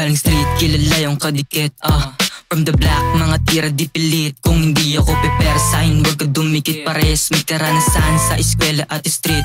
Galing street, kilala yung kadikit. From the black, mga tira di pilit. Kung hindi ako pepersahin, wag ka dumikit. Pares, may karanasan sa eskwela at street.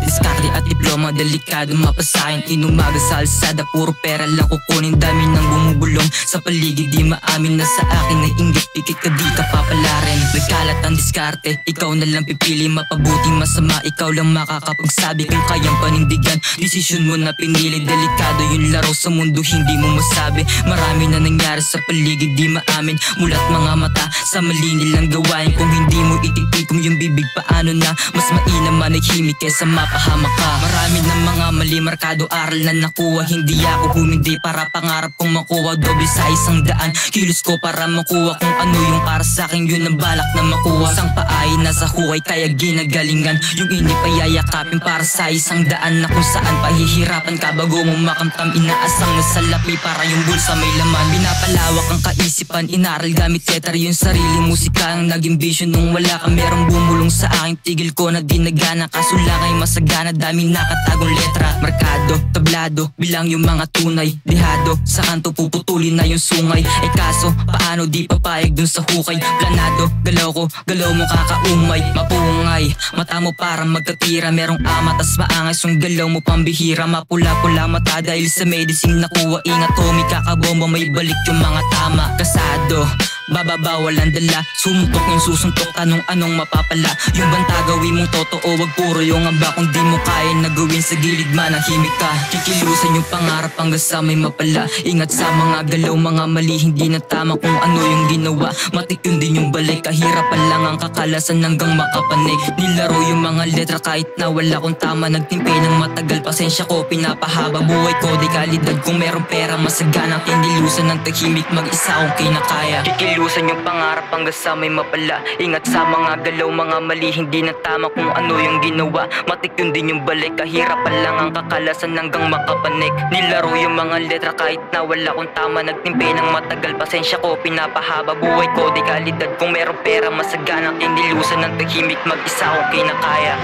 Diskarte at diploma, delikado mapasahin. Inumaga sa alsada, puro pera lang kukunin. Dami nang bumubulong sa paligid, di maamin na sa akin na inggit. Pikit ka, di ka papalarin. Nagkalat ang diskarte, ikaw na lang pipili. Mapabuting masama, ikaw lang makakapagsabi kung kayang panindigan. Desisyon mo na pinili, delikado yung laro sa mundo, hindi mo masabi. Marami na nangyari sa paligid, di maamin. Mulat mga mata, sa mali nilang gawain. Kung hindi mo ititikom yung bibig, paano na? Mas mainam manahimik kesa mapahamak ka. Marami na mga mali, markado aral na nakuha. Hindi ako humindi para pangarap kong makuha. Doble sa 100 kilos ko para makuha kung ano yung para sa akin, yun ang balak na makuha. Sang paay nasa huway, kaya ginagalingan. Yung inipayayakapin para sa 100 na kung saan pahihirapan ka bago mo makamtam. Inaasang na salapi para yung bulsa may laman. Pinapalawak ang kaisipan, inaral gamit letter. Yung sariling musika ang naging vision. Nung wala ka merong bumulong sa akin, tigil ko na di nagana. Kaso lang ay masagana, daming nakatagong letra. Markado, tablado, bilang yung mga tunay. Dihado, sa kanto puputulin na yung sungay. Eh kaso, paano di papayag dun sa hukay? Planado, galaw ko, galaw mo kakaumay. Mapungay, mata mo parang magkatira. Merong ama tas maangas yung galaw mo pambihira. Mapula-pula mata dahil sa medicine nakuha. Ingat homie, kakabomba may balik yung mga tama. Kasado, bababawal ang dala. Sumuntok yung susuntok, tanong anong mapapala. Yung banta gawin mong totoo, wag puro yung amba. Kung di mo kaya na gawin sa gilid, manahimik ka. Kikilusan yung pangarap hanggang sa may mapala. Ingat sa mga galaw, mga mali, hindi na tama kung ano yung ginawa. Matik yun din yung balik, kahirapan lang ang kakalasan hanggang makapanig. Nilaro yung mga letra kahit na wala kong tama. Nagtimpe ng matagal, pasensya ko pinapahaba. Buhay ko di kalidad, kung meron pera masagana. Kinilusan ng tahimik, mag-isa kung kinakaya. Kikilusan yung pangarap hanggang sa may mapala. Ingat sa mga galaw, mga mali, hindi na tama kung ano yung ginawa. Matik yun din yung balik, kahirapan lang ang kakalasan hanggang makapanik. Nilaro yung mga letra kahit na wala kong tama. Nagtimpe ng matagal, pasensya ko pinapahaba. Buhay ko di kalidad, kung meron pera masagana. Kinilusan ng tahimik, mag-isa kung kinakaya.